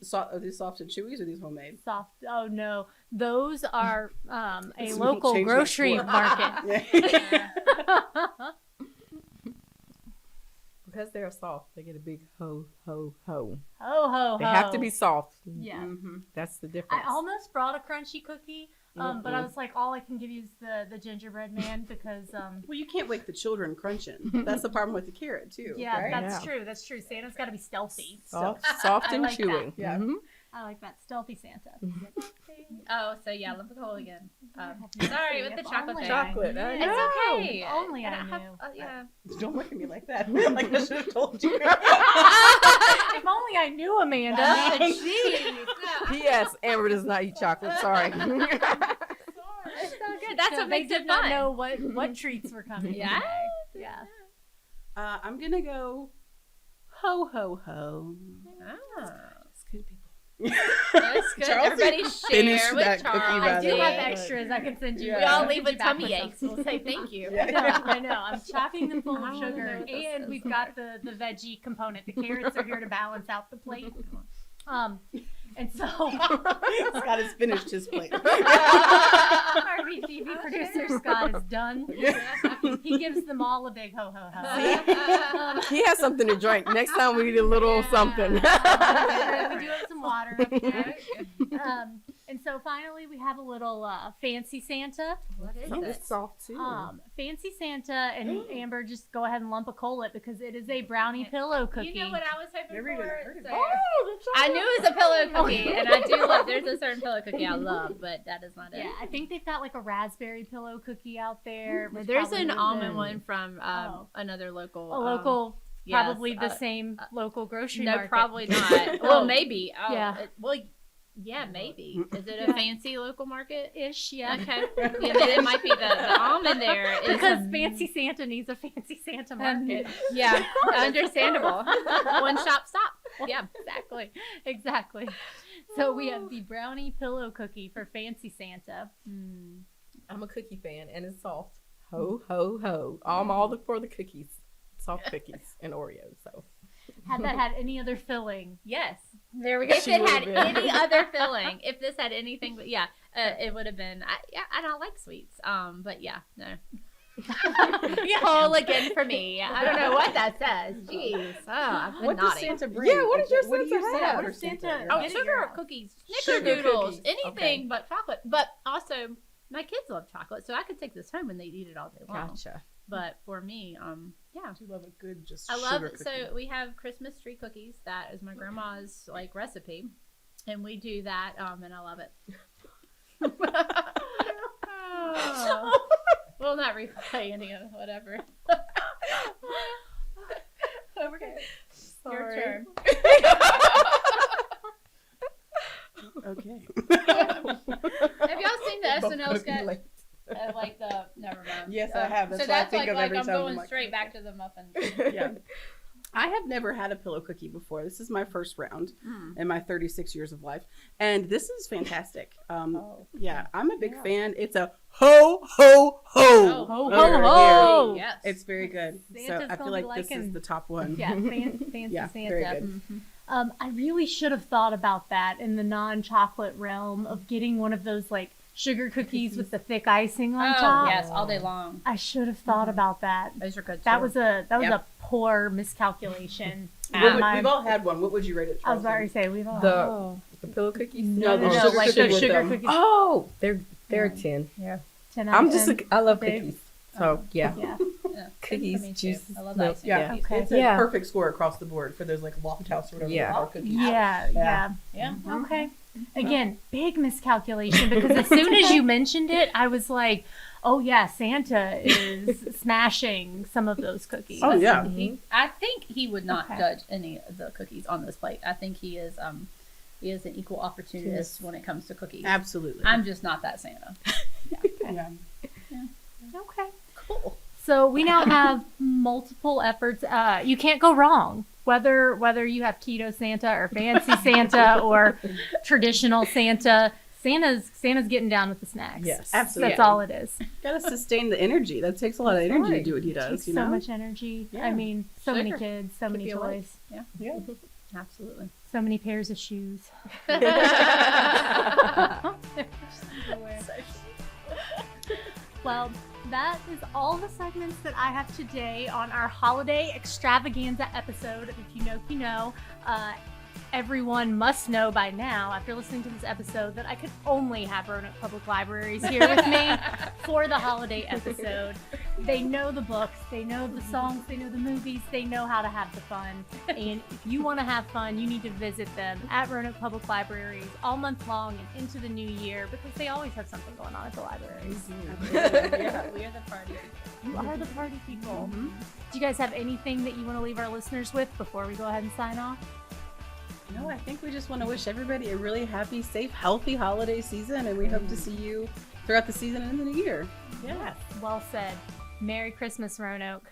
soft and chewy? Or are these homemade? Soft. Oh no, those are a This won't local change my grocery score. market. Yeah. Because they're soft, they get a big ho ho ho. Ho ho ho. They have to be soft. Yeah. Mhm. That's the difference. I almost brought a crunchy cookie, but I was like, all I can give you is the gingerbread man because Well, you can't wake the children crunching. That's the problem with the carrot too. yeah, right? that's Yeah. true. That's true. Santa's got to be stealthy. soft I and like chewy. that. Yeah. Mhm. I like that stealthy Santa. Oh, so yeah, lump of coal again. Sorry, with the If chocolate only thing. Chocolate, I It's know. okay. If only I And have- knew. yeah. Don't look at me like that. Like I should have told you. If only I knew Amanda. Jeez. P.S. Amber does not eat chocolate. Sorry. It's so good. That's So what they makes did it not fun. know what treats were coming. Yeah. today. Yeah. I'm gonna go ho ho ho. Oh. It's good people. That's good. Charlsie Everybody finished share with that cookie, Charles. by I the do way. have extras I can send you. Yeah. We all Send leave you with back tummy some. aches. We'll say thank you. I know. I'm chopping them full I of wanna know sugar, what this and is. we've got the veggie component. The carrots are here to balance out the plate. And so Scott has finished his plate. RVTV producer Scott is done. He gives them all a big ho ho ho. He has something to drink. Next time we need a little something. We do have some water up there. And And so finally, we have a little fancy Santa. What is Oh, it? it's soft too. Fancy Santa, and Amber, just go ahead and lump a coal it because it is a brownie pillow cookie. You know what I was hoping Never even for? heard of it. So- I knew it was a pillow cookie, and I do love. There's a certain pillow cookie I love, but that is not it. Yeah, I think they've got like a raspberry pillow cookie out there. which There's probably an would've almond been one from another local. a local, yes, probably the same local grocery No, market. probably not. Well, maybe. Oh, Yeah. Yeah, maybe. Is it a fancy local market? Ish, yeah. Okay. Yeah, then it might be the almond there. Is Because fancy Santa needs a fancy Santa market. Yeah, understandable. One shop stop. Yeah. Exactly. So we have the brownie pillow cookie for fancy Santa. I'm a cookie fan, and it's soft. Ho, ho, ho. I'm all for the cookies. Soft cookies and Oreos, so. Had that had any other filling? Yes. There we go. If She it had would've been. any other filling, if this had anything, but yeah, it would have been. I don't like sweets. But yeah, no. Whole again for me. I don't know what that says. Jeez. Oh, I've been What does naughty. Santa bring? Yeah, what does your What do you Santa say have? for What does Santa- Santa? Oh, Get it sugar your- cookies, Sugar snickerdoodles, cookies. anything Okay. but chocolate. But also, my kids love chocolate, so I could take this home and they'd eat it all day long. Gotcha. But for me, yeah. Do you love a good just I love sugar it. cookie? So we have Christmas tree cookies. That is my grandma's like recipe, and we do that. And I love it. Oh. We'll not replay any of it, whatever. Okay, your turn. Okay. Have y'all seen the SNL sketch? Like the never mind. Yes, I have. That's so what I that's think like, of like every I'm time. I'm going like, straight back to the muffins. Yeah. I have never had a pillow cookie before. This is my first round in my 36 years of life. And this is fantastic. Yeah, I'm a big fan. It's a ho, ho, ho. Oh, ho, over ho. here. Yes. It's very good. Santa's So I gonna feel be like this liking- is the top one. Yeah, fancy Yeah, Santa. very good. I really should have thought about that in the non-chocolate realm of getting one of those like sugar cookies with the thick icing on Oh, top. yes, all day long. I should have thought about that. Those are good. That too. was a Yep. a poor miscalculation. We've all had one. What would you rate it? I was about Charlsie? to say we've all. The pillow cookies? No, the no, sugar like cookie the with sugar them. cookies. Oh, they're 10. 10 out I'm of just 10. I love Big. cookies. So yeah. Yeah. Yeah, Cookies, for me too. juice, I love milk. icing Yeah, cookies. Okay. it's a Yeah. perfect score across the board for those like Loft House or whatever Yeah. they are cookies. Yeah. Yeah. Yeah. Okay. Again, big miscalculation because as soon as you mentioned it, I was like, oh yeah, Santa is smashing some of those cookies. Oh yeah. I think he would not Okay. judge any of the cookies on this plate. I think he is an equal opportunist when it comes to cookies. Absolutely. I'm just not that Santa. yeah. Okay. Cool. So we now have multiple efforts. You can't go wrong. Whether you have keto Santa or fancy Santa or traditional Santa, Santa's getting down with the snacks. Yes. Absolutely. That's all it is. Gotta sustain the energy. That takes a lot of energy to do what he It does. takes You so know. much energy. Yeah. I mean, so many Sugar. kids, so many you awake. toys, Yeah. Absolutely. so many pairs of shoes. Well, that is all the segments that I have today on our holiday extravaganza episode of If You Know, You Know. Everyone must know by now, after listening to this episode, that I could only have Roanoke Public Libraries here with me for the holiday episode. They know the books, they know the songs, they know the movies, they know how to have the fun. And if you want to have fun, you need to visit them at Roanoke Public Libraries all month long and into the new year because they always have something going on at the libraries. Yeah, we are the party people. You are the party people. Do you guys have anything that you want to leave our listeners with before we go ahead and sign off? No, I think we just want to wish everybody a really happy, safe, healthy holiday season, and we hope to see you throughout the season and in the new year. Yeah. Well said. Merry Christmas, Roanoke.